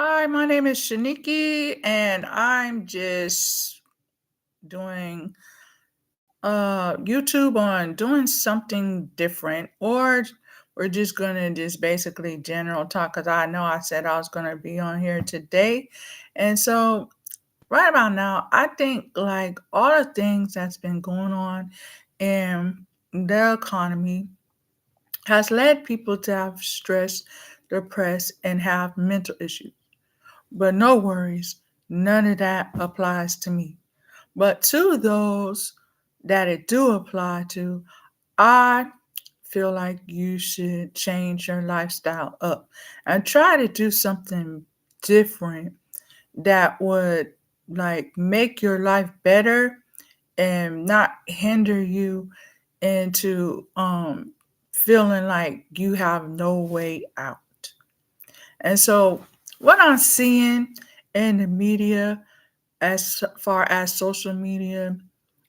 Hi, my name is Shaniki, and I'm just doing YouTube on doing something different, or we're just gonna just basically general talk because I know I said I was gonna be on here today. And so right about now, I think like all the things that's been going on in the economy has led people to have stress, depressed, and have mental issues. But no worries, none of that applies to me. But to those that it do apply to, I feel like you should change your lifestyle up and try to do something different that would like make your life better and not hinder you into feeling like you have no way out. And so what I'm seeing in the media as far as social media,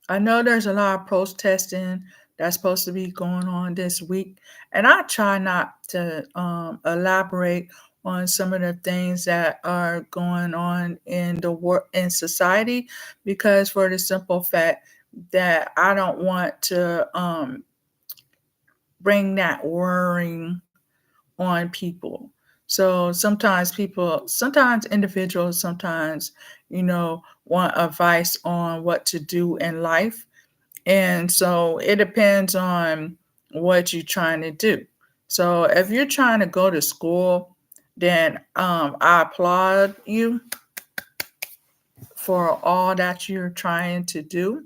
I know there's a lot of protesting that's supposed to be going on this week, and I try not to elaborate on some of the things that are going on in the in society because for the simple fact that I don't want to bring that worrying on people. So sometimes individuals, want advice on what to do in life. And so it depends on what you're trying to do. So if you're trying to go to school, then I applaud you for all that you're trying to do.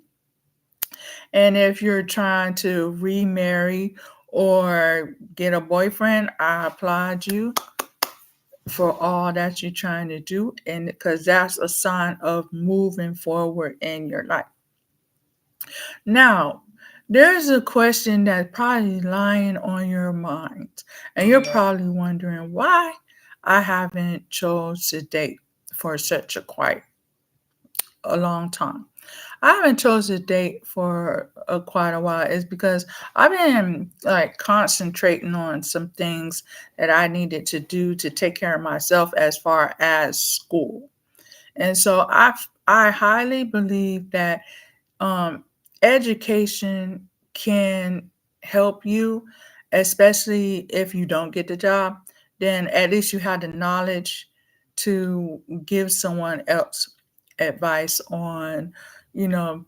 And if you're trying to remarry or get a boyfriend, I applaud you for all that you're trying to do, and because that's a sign of moving forward in your life. Now, there's a question that's probably lying on your mind, and you're probably wondering why I haven't chose to date for such a long time. I haven't chose a date for quite a while is because I've been like concentrating on some things that I needed to do to take care of myself as far as school. And so I highly believe that um, education can help you, especially if you don't get the job, then at least you have the knowledge to give someone else advice on,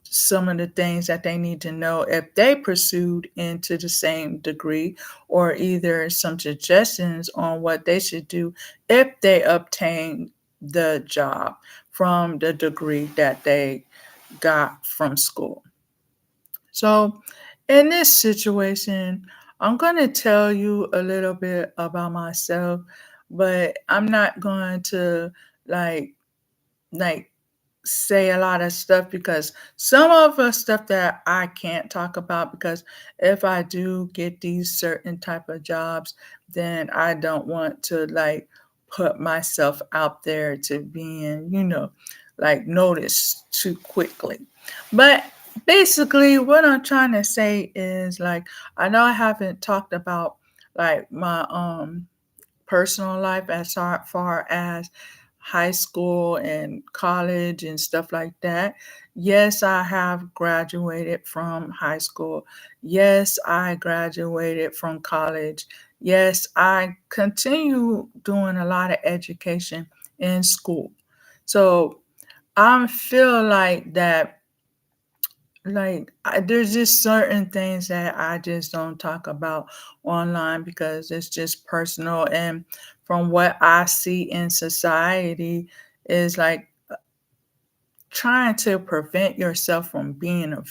some of the things that they need to know if they pursued into the same degree, or either some suggestions on what they should do if they obtain the job from the degree that they got from school. So, in this situation, I'm going to tell you a little bit about myself, but I'm not going to like like say a lot of stuff because some of the stuff that I can't talk about because if I do get these certain type of jobs, then I don't want to like put myself out there to being, like noticed too quickly. But basically what I'm trying to say is like I know I haven't talked about like my personal life as far as high school and college and stuff like that. Yes, I have graduated from high school. Yes, I graduated from college. Yes, I continue doing a lot of education in school. So I feel like that there's just certain things that I just don't talk about online because it's just personal. And from what I see in society, is like trying to prevent yourself from being a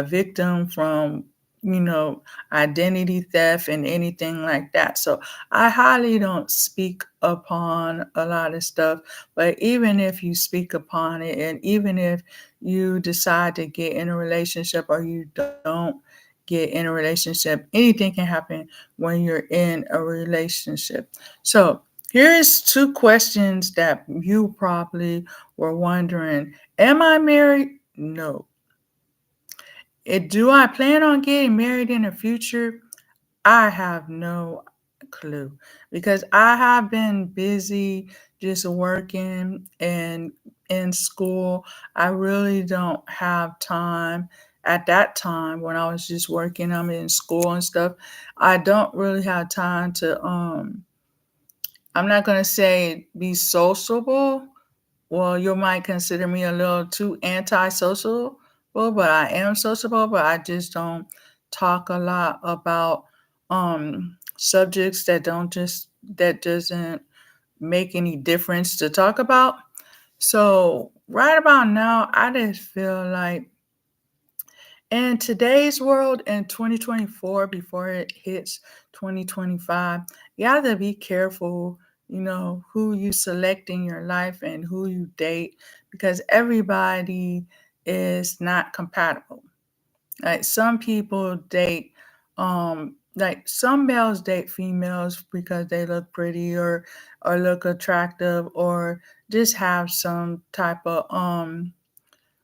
victim from, you know, identity theft and anything like that. So I highly don't speak upon a lot of stuff, but even if you speak upon it, and even if you decide to get in a relationship or you don't get in a relationship, anything can happen when you're in a relationship. So here's two questions that you probably were wondering. Am I married? No. Do I plan on getting married in the future? I have no clue because I have been busy just working and in school. I really don't have time at that time when I was just working. I'm in school and stuff. I don't really have time to I'm not gonna say be sociable. Well, you might consider me a little too antisocial, but I am sociable, but I just don't talk a lot about subjects that doesn't make any difference to talk about. So right about now, I just feel like in today's world in 2024, before it hits 2025, you have to be careful, who you select in your life and who you date because everybody is not compatible. Like some people date, like some males date females because they look pretty or look attractive or just have some type of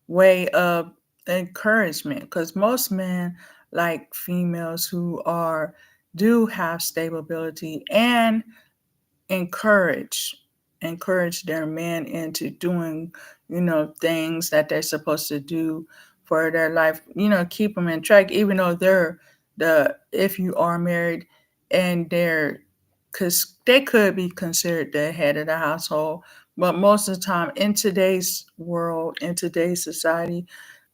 way of encouragement because most men like females who are do have stability and encourage encourage their men into doing things that they're supposed to do for their life, keep them in track even though they're the if you are married and they're because they could be considered the head of the household, but most of the time in today's world, in today's society,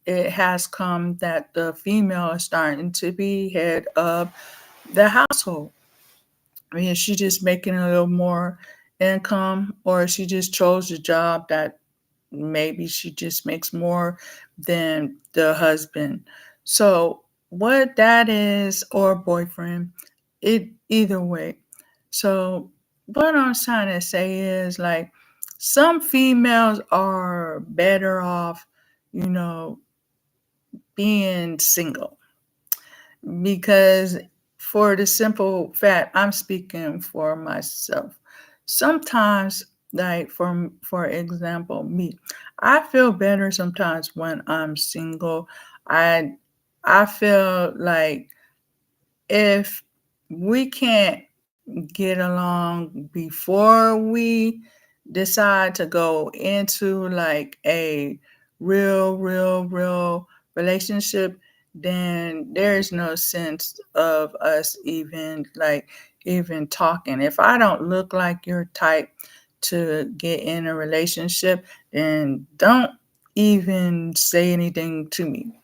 it has come that the female is starting to be head of the household. I mean, is she just making a little more income, or she just chose a job that maybe she just makes more than the husband? So, what that is, or boyfriend, it either way. So, what I'm trying to say is like some females are better off, you know, being single because for the simple fact I'm speaking for myself. Sometimes like for example me, I feel better sometimes when I'm single. I i feel like if we can't get along before we decide to go into like a real relationship, then there's no sense of us even talking. If I don't look like your type to get in a relationship, then don't even say anything to me.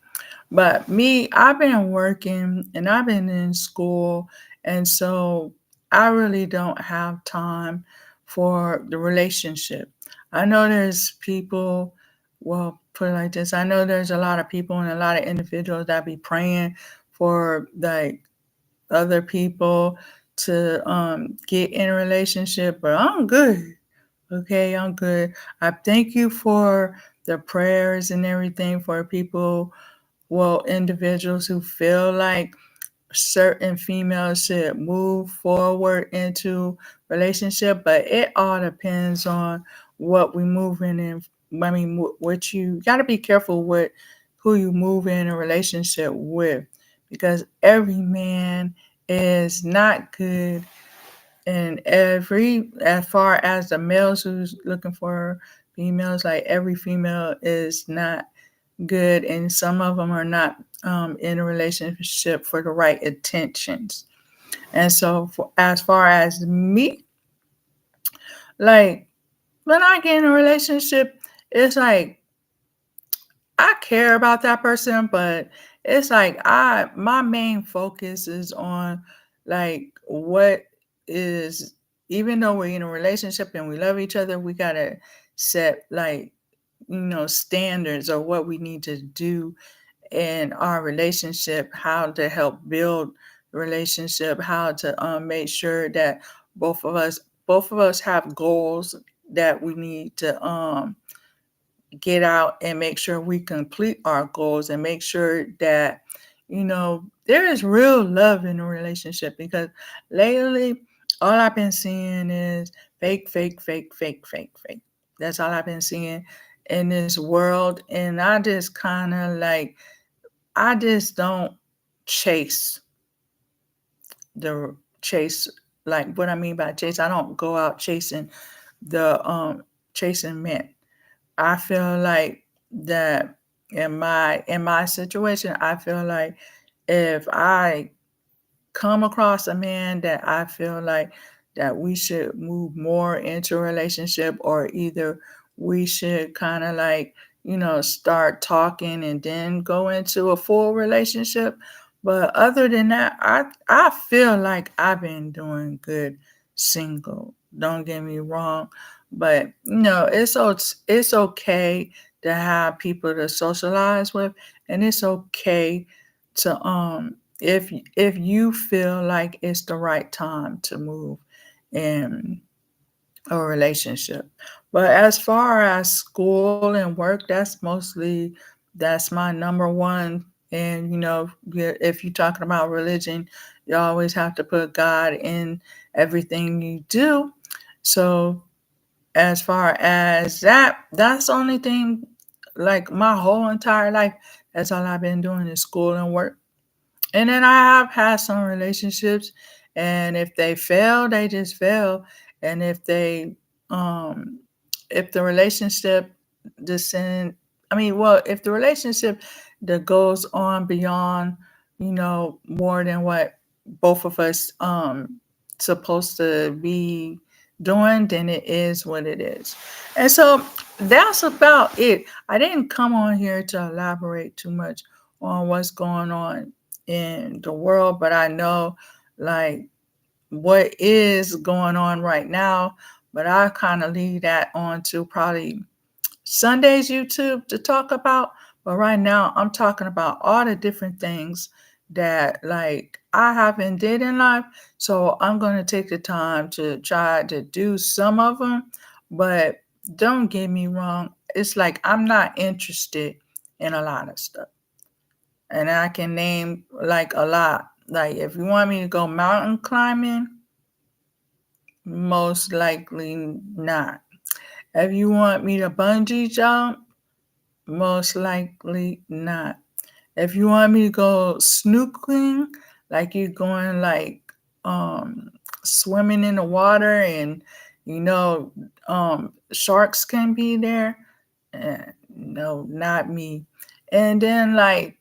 But me, I've been working and I've been in school, and so I really don't have time for the relationship. I know there's people, well, put it like this, I know there's a lot of people and a lot of individuals that be praying for like other people to get in a relationship, but I'm good. Okay, I'm good. I thank you for the prayers and everything for people, well, individuals who feel like certain females should move forward into relationship, but it all depends on what we move in. I mean, what you got to be careful with who you move in a relationship with, because every man is not good, and every as far as the males who's looking for females, like every female is not good, and some of them are not in a relationship for the right intentions. And so, as far as me, like when I get in a relationship, it's like I care about that person, but it's like I my main focus is on like what is, even though we're in a relationship and we love each other, we gotta set like standards of what we need to do in our relationship, how to help build the relationship, how to make sure that both of us have goals that we need to get out and make sure we complete our goals and make sure that there is real love in a relationship, because lately all I've been seeing is fake. That's all I've been seeing in this world, and I just kind of like I just don't chase chase like what I mean by chase, I don't go out the chasing men. I feel like that in my situation, I feel like if I come across a man that I feel like that we should move more into a relationship, or either we should kind of like, start talking and then go into a full relationship. But other than that, I feel like I've been doing good single. Don't get me wrong, but it's okay to have people to socialize with, and it's okay to if you feel like it's the right time to move in a relationship. But as far as school and work, that's my number one. And if you're talking about religion, you always have to put God in everything you do. So as far as that's the only thing, like my whole entire life, that's all I've been doing is school and work. And then I have had some relationships, and if they fail, they just fail. And um, if the relationship descend, I mean, well, if the relationship that goes on beyond, more than what both of us supposed to be doing, then it is what it is. And so that's about it. I didn't come on here to elaborate too much on what's going on in the world, but I know like what is going on right now. But I kind of leave that on to probably Sunday's YouTube to talk about. But right now, I'm talking about all the different things that like I haven't did in life. So I'm going to take the time to try to do some of them. But don't get me wrong. It's like I'm not interested in a lot of stuff. And I can name like a lot. Like if you want me to go mountain climbing, most likely not. If you want me to bungee jump, most likely not. If you want me to go snorkeling, like you're going like um swimming in the water, and sharks can be there, no, not me. And then like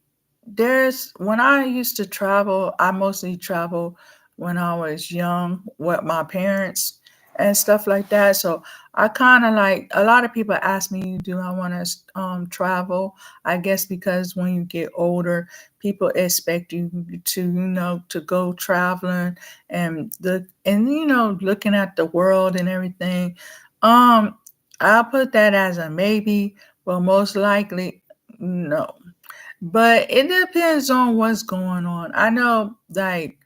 there's when I used to travel, I mostly travel when I was young with my parents and stuff like that. So I kind of like a lot of people ask me, do I want to travel? I guess because when you get older, people expect you to to go traveling and looking at the world and everything. Um, I'll put that as a maybe, but most likely no. But it depends on what's going on. I know, like,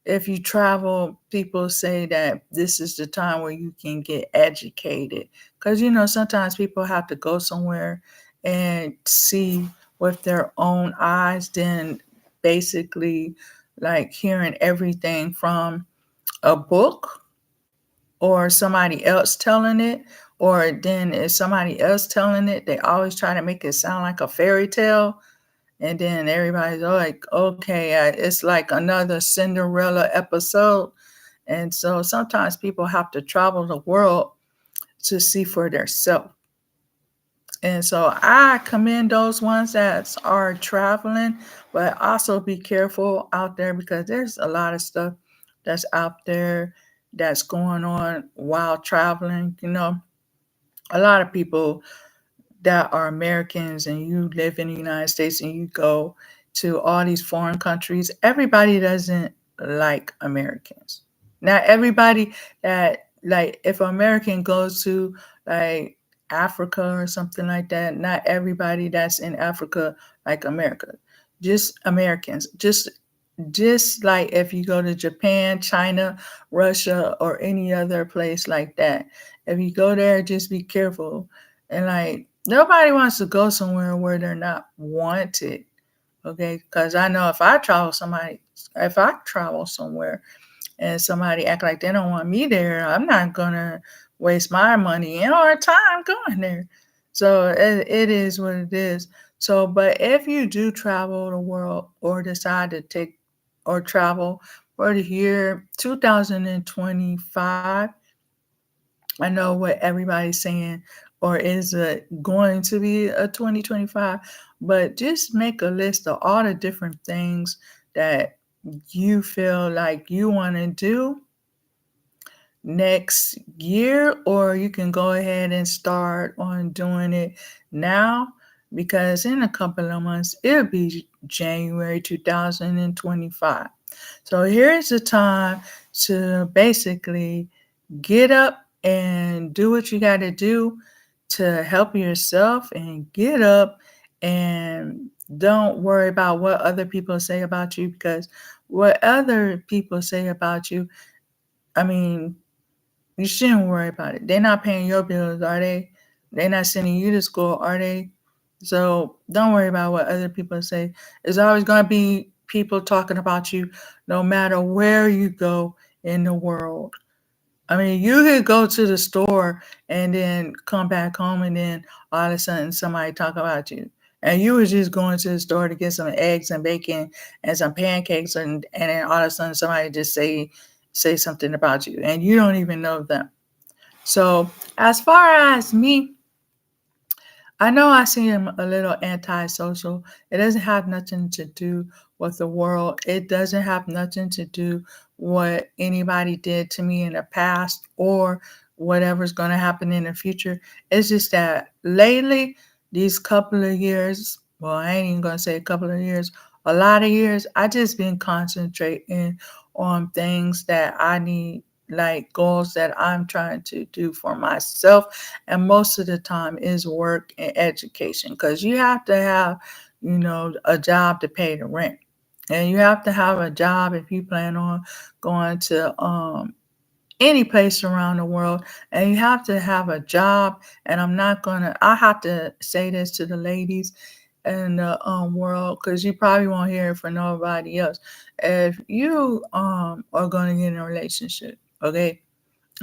if you travel, people say that this is the time where you can get educated. Because, sometimes people have to go somewhere and see with their own eyes, then basically, like, hearing everything from a book or somebody else telling it. Or then if somebody else telling it, they always try to make it sound like a fairy tale, and then everybody's like, okay, it's like another Cinderella episode. And so sometimes people have to travel the world to see for themselves. And so I commend those ones that are traveling, but also be careful out there because there's a lot of stuff that's out there that's going on while traveling. A lot of people that are Americans and you live in the United States and you go to all these foreign countries, everybody doesn't like Americans. Not everybody that like if an American goes to like Africa or something like that, not everybody that's in Africa like America. Just Americans. Just like if you go to Japan, China, Russia, or any other place like that. If you go there, just be careful. And like nobody wants to go somewhere where they're not wanted. Okay. Because I know if I travel somewhere and somebody act like they don't want me there, I'm not gonna waste my money and our time going there. So it is what it is. So, but if you do travel the world or decide to take or travel, for the year 2025. I know what everybody's saying, or is it going to be a 2025, but just make a list of all the different things that you feel like you want to do next year, or you can go ahead and start on doing it now, because in a couple of months it'll be January 2025. So here's the time to basically get up and do what you got to do to help yourself, and get up and don't worry about what other people say about you, because what other people say about you, I mean, you shouldn't worry about it. They're not paying your bills, are they? They're not sending you to school, are they? So don't worry about what other people say. There's always going to be people talking about you no matter where you go in the world. I mean, you could go to the store and then come back home, and then all of a sudden somebody talk about you. And you was just going to the store to get some eggs and bacon and some pancakes, and then all of a sudden somebody just say something about you, and you don't even know them. So as far as me, I know I seem a little antisocial. It doesn't have nothing to do with the world. It doesn't have nothing to do what anybody did to me in the past, or whatever's going to happen in the future. It's just that lately, these couple of years, well, I ain't even going to say a couple of years, a lot of years, I just been concentrating on things that I need, like goals that I'm trying to do for myself, and most of the time is work and education, because you have to have, a job to pay the rent, and you have to have a job if you plan on going to any place around the world, and you have to have a job. And I have to say this to the ladies in the world, because you probably won't hear it from nobody else. If you are going to get in a relationship, okay,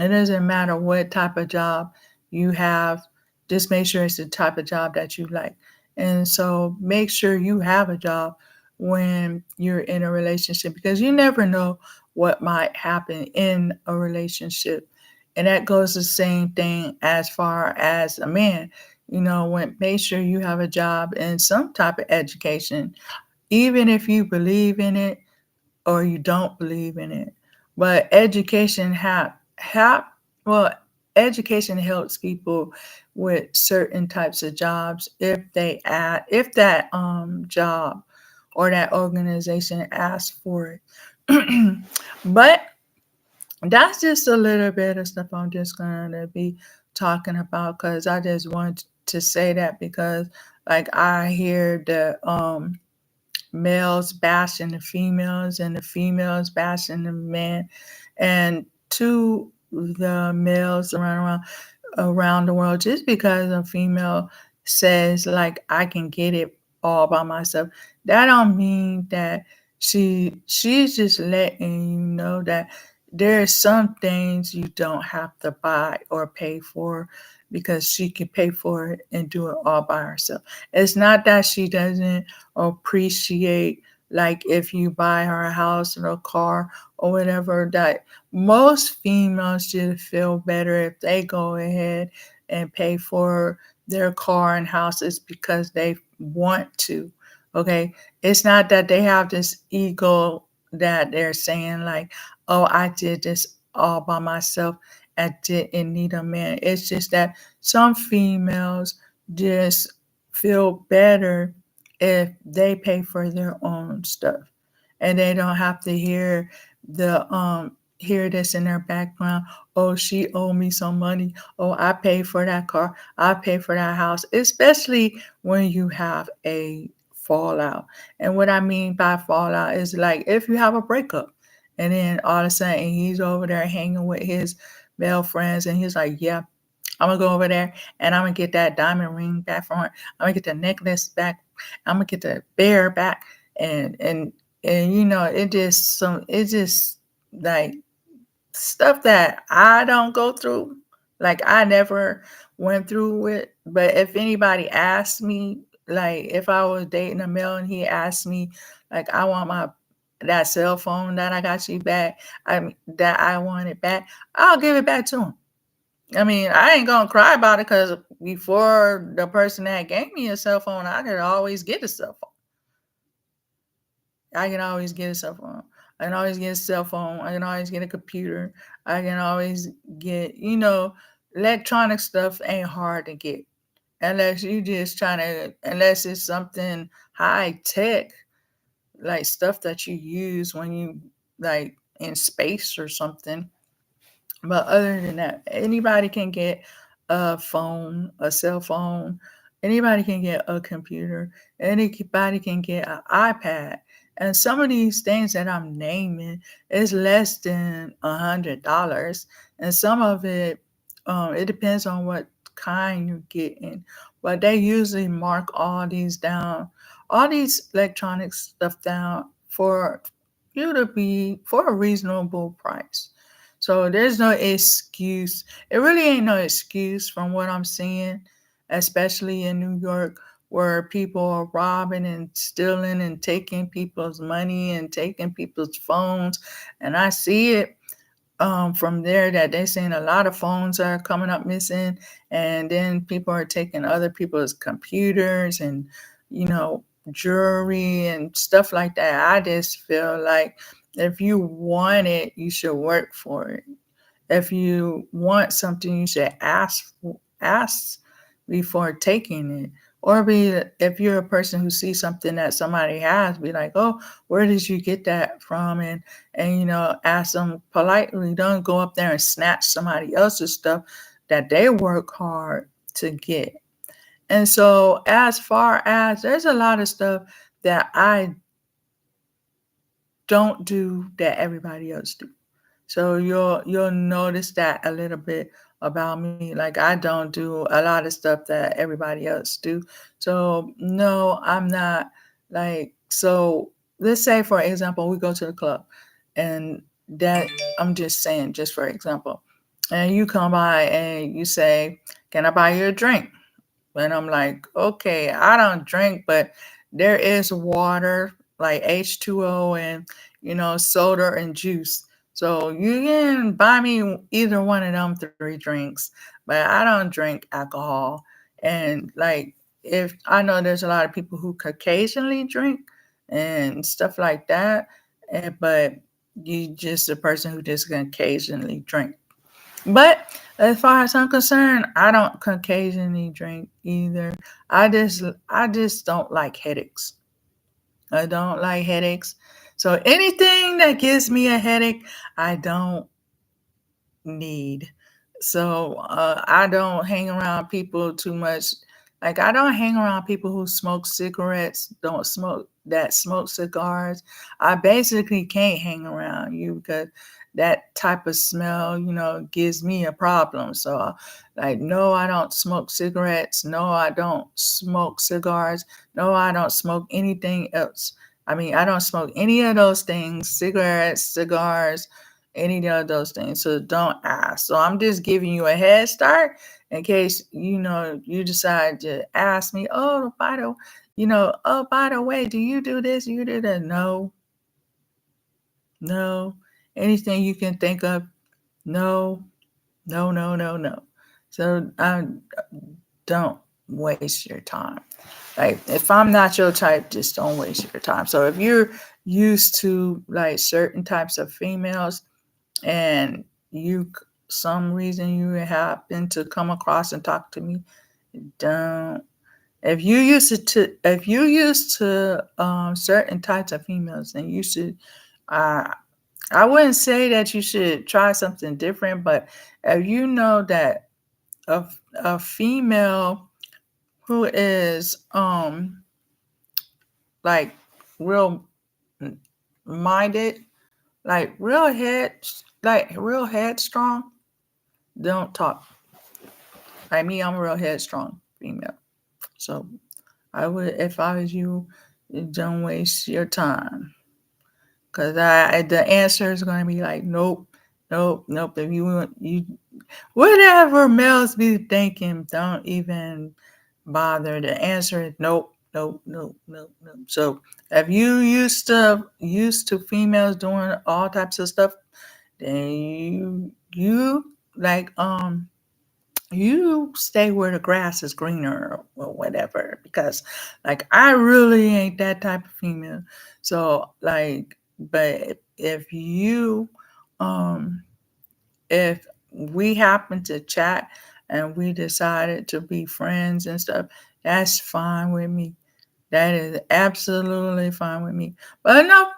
it doesn't matter what type of job you have. Just make sure it's the type of job that you like. And so make sure you have a job when you're in a relationship, because you never know what might happen in a relationship. And that goes the same thing as far as a man. When make sure you have a job and some type of education, even if you believe in it or you don't believe in it. But well, education helps people with certain types of jobs if that job or that organization asks for it. But that's just a little bit of stuff I'm just gonna be talking about, because I just want to say that, because like I hear the males bashing the females, and the females bashing the men, and to the males around the world, just because a female says like I can get it all by myself, that don't mean that she's just letting you know that there are some things you don't have to buy or pay for, because she can pay for it and do it all by herself. It's not that she doesn't appreciate, like if you buy her a house or a car or whatever, that most females should feel better if they go ahead and pay for their car and houses because they want to. Okay. It's not that they have this ego that they're saying, like, oh, I did this all by myself. I didn't need a man. It's just that some females just feel better if they pay for their own stuff, and they don't have to hear this in their background. Oh, she owed me some money. Oh, I paid for that car. I paid for that house. Especially when you have a fallout. And what I mean by fallout is like if you have a breakup, and then all of a sudden he's over there hanging with his male friends, and he's like, yeah, I'm gonna go over there and I'm gonna get that diamond ring back from her. I'm gonna get the necklace back. I'm gonna get the bear back. And it's just like stuff that I don't go through. Like I never went through it. But if anybody asked me, like if I was dating a male and he asked me, like I want my that cell phone that I got you back, that I wanted back, I'll give it back to him. I mean, I ain't gonna cry about it because before the person that gave me a cell phone, I could always get a cell phone. I can always get a cell phone. I can always get a cell phone. I can always get a computer. I can always get, electronic stuff ain't hard to get unless you just trying to, unless it's something high tech, like stuff that you use when you like in space or something. But other than that, anybody can get a phone, a cell phone. Anybody can get a computer. Anybody can get an iPad. And some of these things that I'm naming is less than $100, and some of it, it depends on what kind you're getting. But they usually mark all these electronic stuff down for you to be for a reasonable price. So there's no excuse. It really ain't no excuse from what I'm seeing, especially in New York, where people are robbing and stealing and taking people's money and taking people's phones. And I see it from there that they're saying a lot of phones are coming up missing, and then people are taking other people's computers and you know jewelry and stuff like that. I just feel like if you want it, you should work for it. If you want something, you should ask before taking it. Or be if you're a person who sees something that somebody has, be like, "Oh, where did you get that from?" And ask them politely. Don't go up there and snatch somebody else's stuff that they work hard to get. And so, as far as there's a lot of stuff that I don't do that everybody else do. So you'll notice that a little bit about me. Like I don't do a lot of stuff that everybody else do. So no, I'm not like so let's say for example, we go to the club and that I'm just saying, just for example, and you come by and you say, "Can I buy you a drink?" And I'm like, okay, I don't drink, but there is water like H2O and, soda and juice. So you can buy me either one of them three drinks, but I don't drink alcohol. And like, if I know there's a lot of people who occasionally drink and stuff like that, but you just a person who just can occasionally drink. But as far as I'm concerned, I don't occasionally drink either. I just don't like headaches. I don't like headaches. So anything that gives me a headache, I don't need. So I don't hang around people too much. Like I don't hang around people who smoke cigarettes, don't smoke that smoke cigars. I basically can't hang around you because that type of smell, gives me a problem. So like no, I don't smoke cigarettes. No, I don't smoke cigars. No, I don't smoke anything else. I mean, I don't smoke any of those things, cigarettes, cigars, any of those things. So don't ask. So I'm just giving you a head start in case you decide to ask me. Oh, by the way, do you do this? You do that? No, no. Anything you can think of? No, no, no, no, no. So don't waste your time. Like if I'm not your type, just don't waste your time. So if you're used to like certain types of females and some reason you happen to come across and talk to me, don't. If you used to certain types of females, then you should. Uh, I wouldn't say that you should try something different, but if you know that a female who is like real minded, like real headstrong, don't talk. Like me, I'm a real headstrong female. So I would, if I was you, don't waste your time. Cause the answer is gonna be like, nope, nope, nope. If you want whatever males be thinking, don't even bother. The answer is nope. Nope, nope, nope, nope. So if you used to females doing all types of stuff, then you like you stay where the grass is greener or whatever, because like I really ain't that type of female. So like, but if you um if we happen to chat and we decided to be friends and stuff, that's fine with me. That is absolutely fine with me. But no,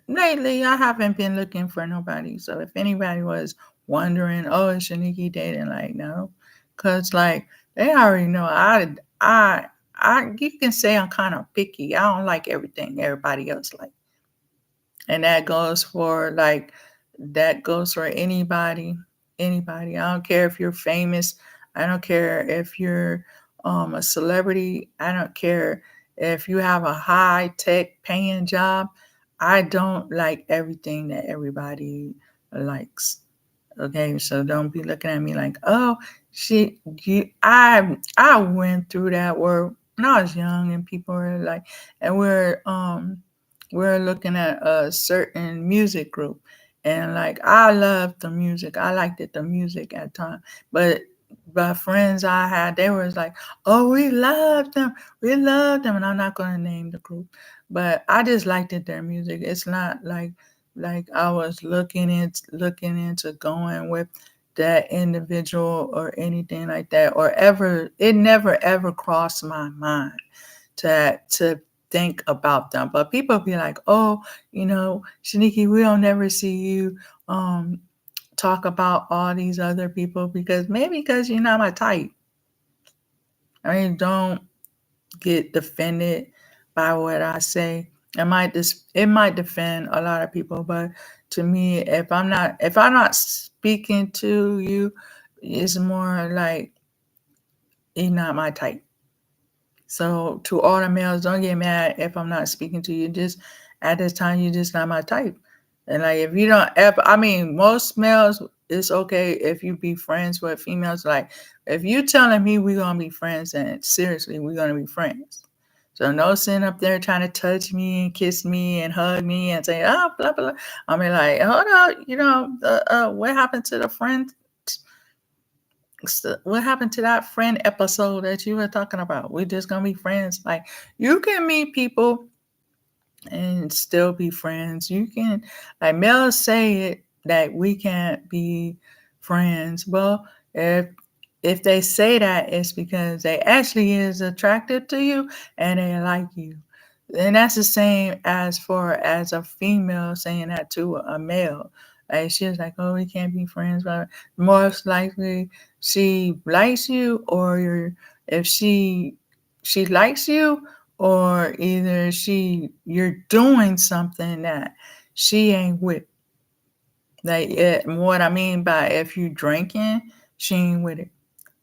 lately I haven't been looking for nobody. So if anybody was wondering, oh, is Shaniki dating? Like, no, because like they already know. You can say I'm kind of picky. I don't like everything everybody else like, and that goes for anybody. I don't care if you're famous. I don't care if you're a celebrity. I don't care if you have a high tech paying job. I don't like everything that everybody likes. Okay, so don't be looking at me like, oh, I went through that where when I was young and people were like, and we're looking at a certain music group, and like I loved the music. I liked the music at the time, but friends I had, they was like, oh, we loved them, and I'm not gonna name the group, but I just liked their music. It's not like I was looking into going with that individual or anything like that, or ever it never ever crossed my mind to think about them. But people be like, oh, Shaniki, we don't never see you talk about all these other people because you're not my type. I mean, don't get defended by what I say. It might defend a lot of people, but to me, if I'm not speaking to you, it's more like you're not my type. So to all the males, don't get mad if I'm not speaking to you. Just at this time, you're just not my type. And like if you don't ever, I mean, most males, it's okay if you be friends with females. Like if you telling me we're gonna be friends, and seriously, we're gonna be friends. So no sitting up there trying to touch me and kiss me and hug me and say, oh, blah blah. I mean, like, hold up, what happened to the friend? What happened to that friend episode that you were talking about? We're just gonna be friends. Like you can meet people and still be friends. You can, like Mel say it that we can't be friends. Well, if they say that, it's because they actually is attracted to you and they like you. And that's the same as a female saying that to a male. Like she was like, "Oh, we can't be friends," but most likely she likes you, or if she likes you, or either you're doing something that she ain't with. Like what I mean by if you drinking, she ain't with it.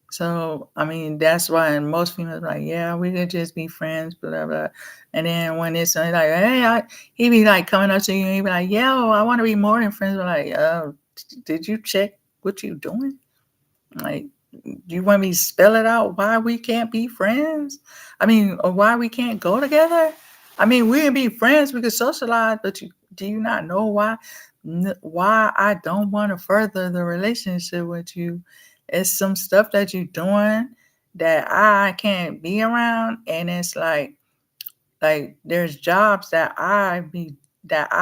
So I mean that's why most females are like, yeah, we could just be friends, blah blah. And then when it's like, hey, he be like coming up to you and he be like, yo, I want to be more than friends. We're like, did you check what you doing? Like, do you want me to spell it out why we can't be friends? I mean, or why we can't go together? I mean, we can be friends, we can socialize, but do you not know why I don't want to further the relationship with you? It's some stuff that you're doing that I can't be around, and it's like there's jobs that I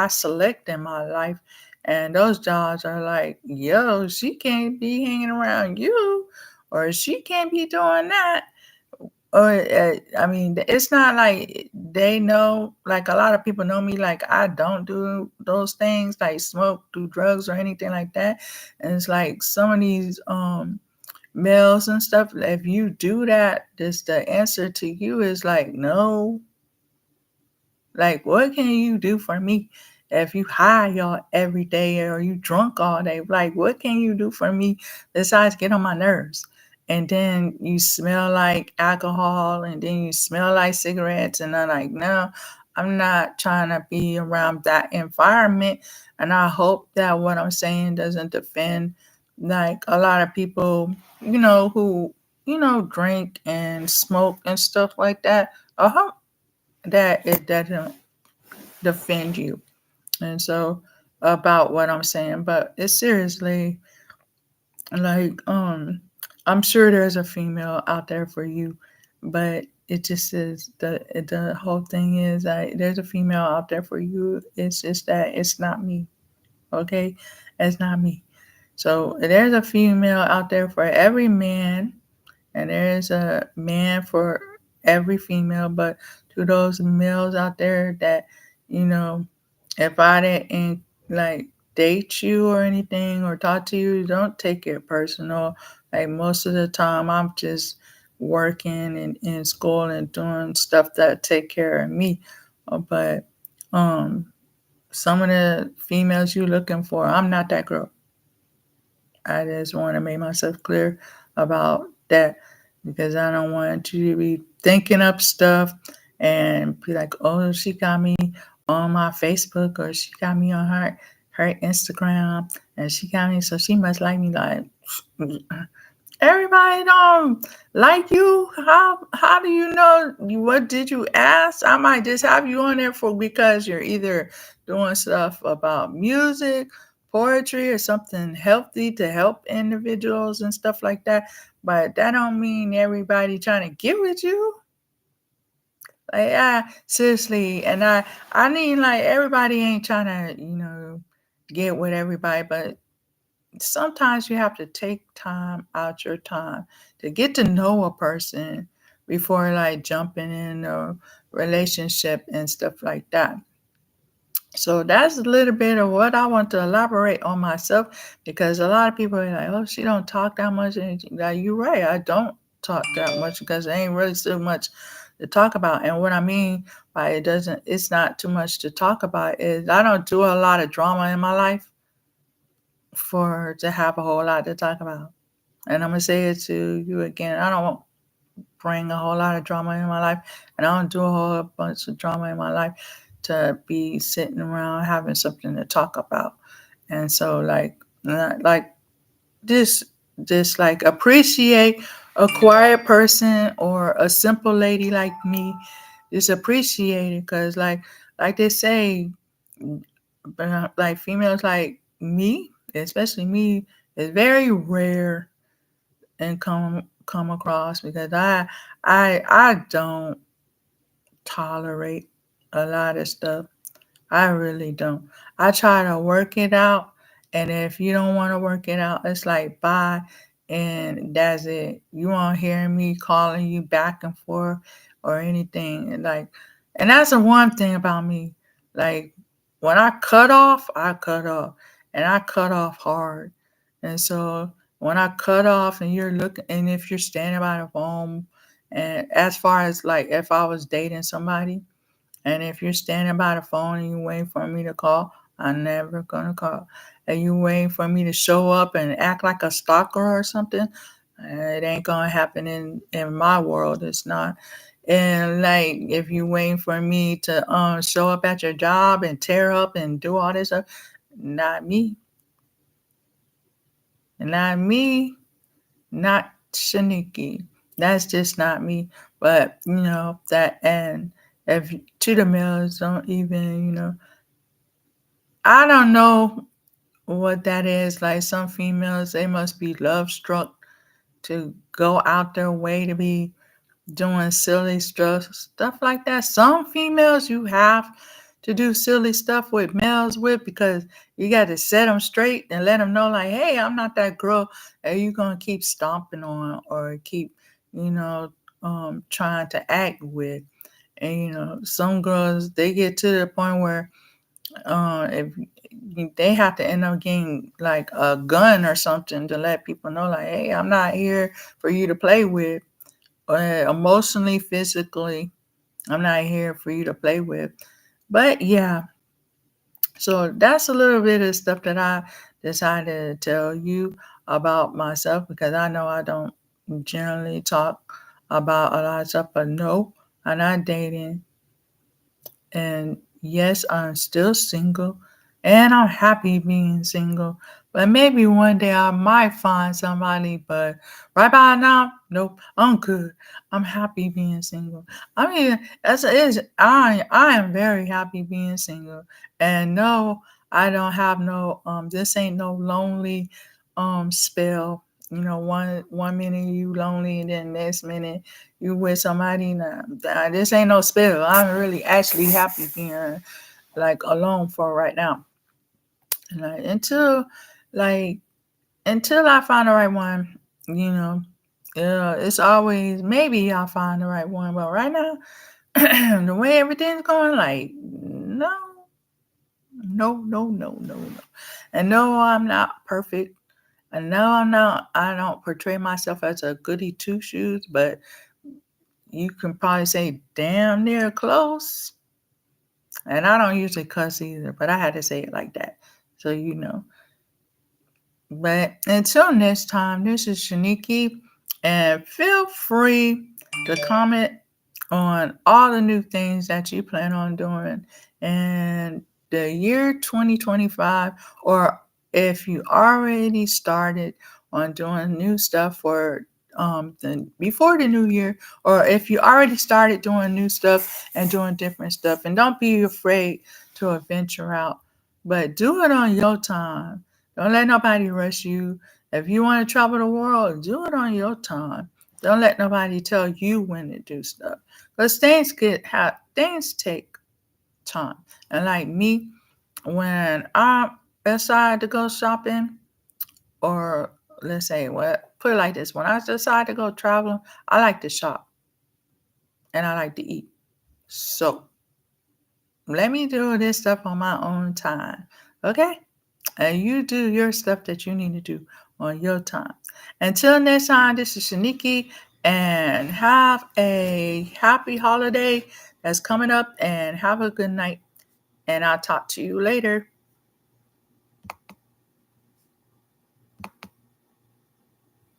select in my life, and those jobs are like, yo, she can't be hanging around you, or she can't be doing that. Or I mean, it's not like they know. Like a lot of people know me. Like I don't do those things, like smoke, do drugs, or anything like that. And it's like some of these males and stuff. If you do that, this the answer to you is like no. Like, what can you do for me if you high y'all every day or you drunk all day? Like, what can you do for me besides get on my nerves? And then you smell like alcohol, and then you smell like cigarettes, and I'm like, no, I'm not trying to be around that environment. And I hope that what I'm saying doesn't offend like a lot of people, who drink and smoke and stuff like that, that it doesn't defend you. And so about what I'm saying, but it's seriously like I'm sure there's a female out there for you, but it just is the whole thing is that there's a female out there for you. It's just that it's not me. Okay, it's not me. So there's a female out there for every man, and there's a man for every female. But to those males out there that, you know, if I didn't like date you or anything or talk to you, don't take it personal. Like most of the time, I'm just working and in school and doing stuff that take care of me. But um, some of the females you looking for, I'm not that girl. I just want to make myself clear about that because I don't want you to be thinking up stuff and be like, oh, she got me on my Facebook or she got me on her Instagram and she got me, so she must like me. Like, everybody don't like you. How do you know? What did you ask? I might just have you on there for because you're either doing stuff about music, poetry, or something healthy to help individuals and stuff like that. But that don't mean everybody trying to get with you. Like, seriously, and I mean, like, everybody ain't trying to, get with everybody, but sometimes you have to take time out your time to get to know a person before like jumping in a relationship and stuff like that. So that's a little bit of what I want to elaborate on myself because a lot of people are like, oh, she don't talk that much. And like, you're right, I don't talk that much because there ain't really so much to talk about. And what I mean by it's not too much to talk about is I don't do a lot of drama in my life for to have a whole lot to talk about. And I'm gonna say it to you again. I don't bring a whole lot of drama in my life, and I don't do a whole bunch of drama in my life to be sitting around having something to talk about. And so, like this, just like appreciate a quiet person or a simple lady like me. Just appreciate it, cause like they say, like females like me, especially me, is very rare and come across because I don't tolerate a lot of stuff. I really don't. I try to work it out, and if you don't want to work it out, it's like bye, and that's it. You won't hear me calling you back and forth or anything. And that's the one thing about me. Like when I cut off, and I cut off hard. And so when I cut off, and you're looking, and if you're standing by the phone, and as far as like if I was dating somebody and if you're standing by the phone and you waiting for me to call, I'm never gonna call. And you waiting for me to show up and act like a stalker or something, it ain't gonna happen in my world. It's not. And like if you waiting for me to show up at your job and tear up and do all this stuff, not me. Not me. Not Shaniki. That's just not me. But that, and if to the males don't even, I don't know what that is. Like some females, they must be love struck to go out their way to be doing silly stuff like that. Some females you have to do silly stuff with males with because you got to set them straight and let them know like, hey, I'm not that girl that you gonna keep stomping on or keep, trying to act with. And some girls they get to the point where if they have to end up getting like a gun or something to let people know like, hey, I'm not here for you to play with emotionally, physically. I'm not here for you to play with. But yeah, so that's a little bit of stuff that I decided to tell you about myself because I know I don't generally talk about a lot of stuff, but no, I'm not dating. And yes, I'm still single and I'm happy being single. But maybe one day I might find somebody, but right about now, nope, I'm good. I'm happy being single. I mean, that's is I am very happy being single. And no, I don't have no this ain't no lonely spell. You know, one minute you lonely and then next minute you with somebody. Nah, this ain't no spell. I'm really actually happy being like alone for right now. Like like until I find the right one, you know, yeah, it's always maybe I'll find the right one. But right now, the way everything's going, like no, no. And no, I'm not perfect. And no, I'm not. I don't portray myself as a goody two shoes, but you can probably say damn near close. And I don't usually cuss either, but I had to say it like that, so you know. But until next time, this is Shaniki, and feel free to comment on all the new things that you plan on doing in the year 2025, or if you already started on doing new stuff for before the new year, or if you already started doing new stuff and doing different stuff. And don't be afraid to venture out, but do it on your time. Don't let nobody rush you. If you want to travel the world, do it on your time. Don't let nobody tell you when to do stuff. Because things take time. And like me, when I decide to go shopping, or let's say what put it like this, when I decide to go traveling, I like to shop and I like to eat. So let me do this stuff on my own time. Okay? And you do your stuff that you need to do on your time. Until next time, this is Shaniki, and have a happy holiday that's coming up, and have a good night. And I'll talk to you later.